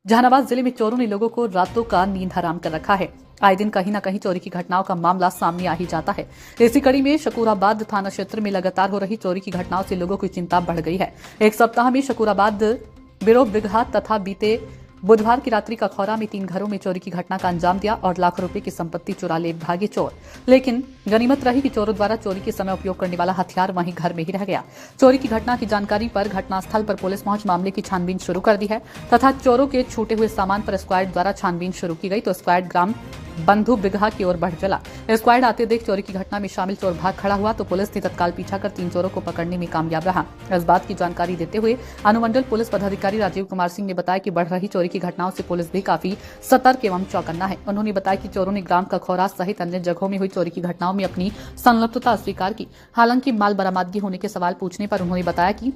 जहानाबाद जिले में चोरों ने लोगों को रातों का नींद हराम कर रखा है। आए दिन कहीं न कहीं चोरी की घटनाओं का मामला सामने आ ही जाता है। इसी कड़ी में शकूराबाद थाना क्षेत्र में लगातार हो रही चोरी की घटनाओं से लोगों की चिंता बढ़ गई है। एक सप्ताह में शकूराबाद बिरोब बिगहा तथा बीते बुधवार की रात्रि कखौरा में 3 घरों में चोरी की घटना का अंजाम दिया और लाखों रुपए की संपत्ति चुरा ले भागे चोर। लेकिन गनीमत रही कि चोरों द्वारा चोरी के समय उपयोग करने वाला हथियार वहीं घर में ही रह गया। चोरी की घटना की जानकारी पर घटनास्थल पर पुलिस पहुंच मामले की छानबीन शुरू कर दी है तथा चोरों के छूटे हुए सामान पर स्क्वाड द्वारा छानबीन शुरू की गई तो स्क्वाड ग्राम बंधु बिगहा की ओर बढ़ चला। स्क्वाड आते देख चोरी की घटना में शामिल चोर भाग खड़ा हुआ तो पुलिस ने तत्काल पीछा कर 3 चोरों को पकड़ने में कामयाब रहा। इस बात की जानकारी देते हुए अनुमंडल पुलिस पदाधिकारी राजीव कुमार सिंह ने बताया कि बढ़ रही चोरी की घटनाओं से पुलिस भी काफी सतर्क एवं चौकन्ना है। उन्होंने बताया कि चोरों ने ग्राम कखौरा सहित अन्य जगहों में हुई चोरी की घटनाओं में अपनी संलिप्तता स्वीकार की। हालांकि माल बरामदगी होने के सवाल पूछने पर उन्होंने बताया कि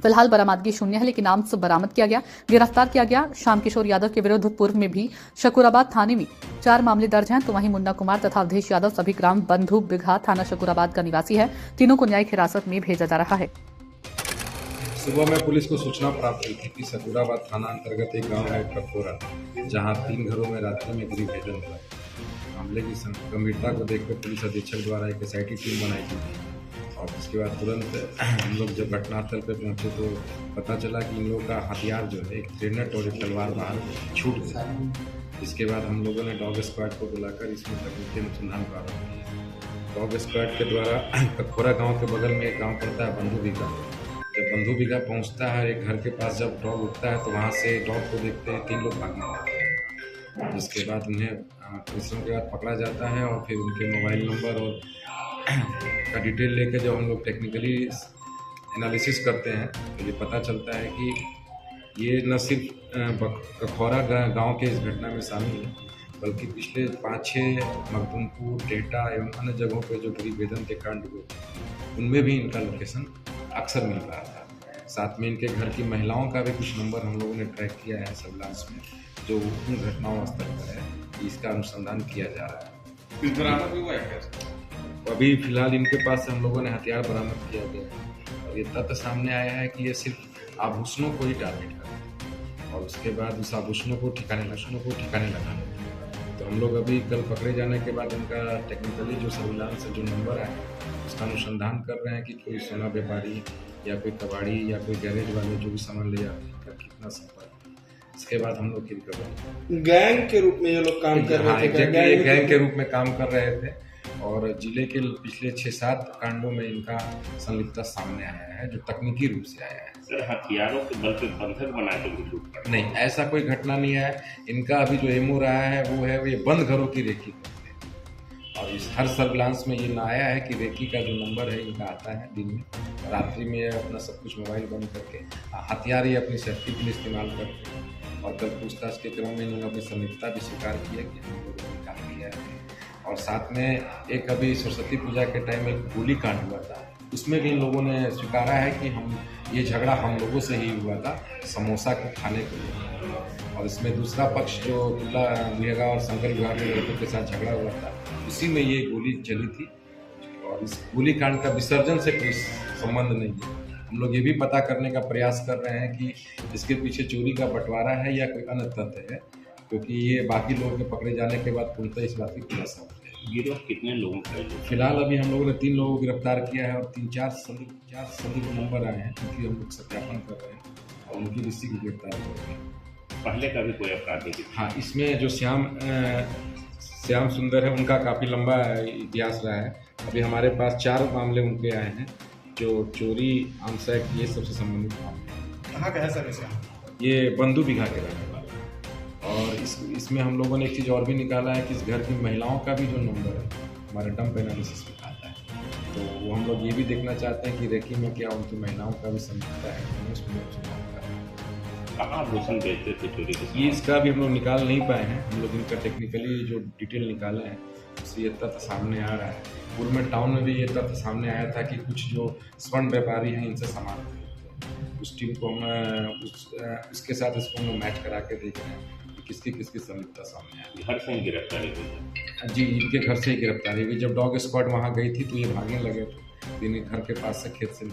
फिलहाल बरामदगी शून्य है, लेकिन आर्म्स बरामद किया गया, गिरफ्तार किया गया। श्याम किशोर यादव के विरुद्ध पूर्व में भी शकूराबाद थाने में 4 मामले दर्ज हैं, तो वहीं मुन्ना कुमार तथा अवधेश यादव सभी ग्राम बंधु बिगहा थाना शकूराबाद का निवासी है। तीनों को न्यायिक हिरासत में भेजा जा रहा है। सुबह में पुलिस को सूचना प्राप्त हुई थी कि शकूराबाद थाना अंतर्गत एक गांव है कखौरा, जहां 3 घरों में रात्रि में गृह भेदन हुआ। मामले की गंभीरता को देखकर पुलिस अधीक्षक द्वारा एक SIT टीम बनाई गई और उसके बाद तुरंत हम लोग जब घटनास्थल पर पहुंचे तो पता चला कि इन लोगों का हथियार जो है एक ग्रेनेड और एक तलवार बाहर छूट गया। इसके बाद हम लोगों ने डॉग स्क्वाड को बुलाकर इसमें तकनीकी अनुसंधान प्रारंभ किया। डॉग स्क्वाड के द्वारा कखौरा गाँव के बगल में एक गाँव पड़ता है बंधु बिगहा। जब बंधु बिगहा पहुँचता है एक घर के पास, जब डॉग उठता है तो वहाँ से डॉग को देखते हैं 3 लोग भागने लगते हैं। जिसके बाद उन्हें परिश्रम के बाद पकड़ा जाता है और फिर उनके मोबाइल नंबर और का डिटेल लेकर जब हम लोग टेक्निकली एनालिसिस करते हैं तो ये पता चलता है कि ये न सिर्फ कखौरा गांव के इस घटना में शामिल है, बल्कि पिछले 5-6 मखदूमपुर, डेटा एवं अन्य जगहों पे जो गृह भेदन के कांड हुए उनमें भी इनका लोकेशन अक्सर मिल रहा था। साथ में इनके घर की महिलाओं का भी कुछ नंबर हम लोगों ने ट्रैक किया है सर्विलांस में, जो उन घटनाओं स्तर पर है। इसका अनुसंधान किया जा रहा है। बरामद भी हुआ है? अभी फिलहाल इनके पास से हम लोगों ने हथियार बरामद किया गया है और ये तथ्य सामने आया है कि ये सिर्फ आभूषणों को ही टारगेट करते हैं और उसके बाद उस आभूषणों को ठिकाने लगाना। तो हम लोग अभी कल पकड़े जाने के बाद इनका टेक्निकली जो सर्विलांस से जो नंबर आए उसका अनुसंधान कर रहे हैं कि कोई सोना व्यापारी या कोई कबाड़ी या कोई गैरेज वाले जो भी सामान ले जाते हैं का कितना संपर्क। इसके बाद हम लोग की रिकवरी गैंग के रूप में ये लोग काम कर रहे थे। गैंग के रूप में काम कर रहे थे और जिले के पिछले 6-7 कांडों में इनका संलिप्तता सामने आया है, जो तकनीकी रूप से आया है। सर, हथियारों के बल पे बंधक बनाए तो लूट पड़ा? नहीं, ऐसा कोई घटना नहीं है। इनका अभी जो एमओ रहा है वो है ये बंद घरों की रेकी करते हैं और इस हर सर्विलांस में ये ना आया है कि रेकी का जो नंबर है इनका आता है दिन में, रात्रि में अपना सब कुछ मोबाइल बंद करके हथियार ही अपनी सेफ्टी के लिए इस्तेमाल करते हैं। और कल पूछताछ के क्रम में इन्होंने अपनी संलिप्तता भी स्वीकार की है कि हम लोगों ने काम किया है। और साथ में एक अभी सरस्वती पूजा के टाइम एक गोली कांड हुआ था, उसमें भी इन लोगों ने स्वीकारा है कि हम ये झगड़ा हम लोगों से ही हुआ था समोसा को खाने के लिए। और इसमें दूसरा पक्ष जो तुला बिगहा और शंकर बिगहा के लड़कों के साथ झगड़ा हुआ था, उसी में ये गोली चली थी और इस गोली कांड का विसर्जन से कोई संबंध नहीं है। हम लोग ये भी पता करने का प्रयास कर रहे हैं कि इसके पीछे चोरी का बंटवारा है या कोई अन्य तथ्य है, क्योंकि ये बाकी लोगों के पकड़े जाने के बाद पूर्णतः इस बात की खुलासा हो जाएगा। गिरोह कितने लोगों का है? फिलहाल अभी हम लोगों ने 3 लोगों को गिरफ्तार किया है और 3-4 संदिग्ध नंबर आए हैं, क्योंकि हम लोग सत्यापन कर रहे हैं और उनकी लिस्टी की गिरफ्तार कर रहे हैं। पहले का भी कोई अपराधी? हाँ, इसमें जो श्याम सुंदर है उनका काफ़ी लंबा इतिहास रहा है। अभी हमारे पास 4 मामले उनके आए हैं, जो चोरी, आर्म्स एक्ट, ये सबसे संबंधित मामले। कहाँ का है सर इसका? ये बंधु बिगहा के रहने वाला है। और इसमें हम लोगों ने एक चीज़ और भी निकाला है कि इस घर की महिलाओं का भी जो नंबर है हमारे डंप एनालिसिस में आता है, तो वो हम लोग ये भी देखना चाहते हैं कि रेकी में क्या उनकी महिलाओं का भी संलिप्तता है, उसमें कहाँ आभूषण बेचते थे चोरी के? ये इसका भी हम लोग निकाल नहीं पाए हैं। हम लोग इनका टेक्निकली जो डिटेल निकाले हैं उससे ये तथ्य सामने आ रहा है। पूर्व में टाउन में भी ये तथ्य सामने आया था कि कुछ जो स्वर्ण व्यापारी हैं इनसे सामान खरीदते हैं। उस टीम को हम उसके साथ इसको हम मैच करा के देख रहे हैं कि किसकी संलिप्तता सामने आई। घर से ही गिरफ्तारी हुई? जी, इनके घर से ही गिरफ्तारी हुई। जब डॉग स्क्वाड वहाँ गई थी तो ये भागने लगे थे, इनके घर के पास से खेत से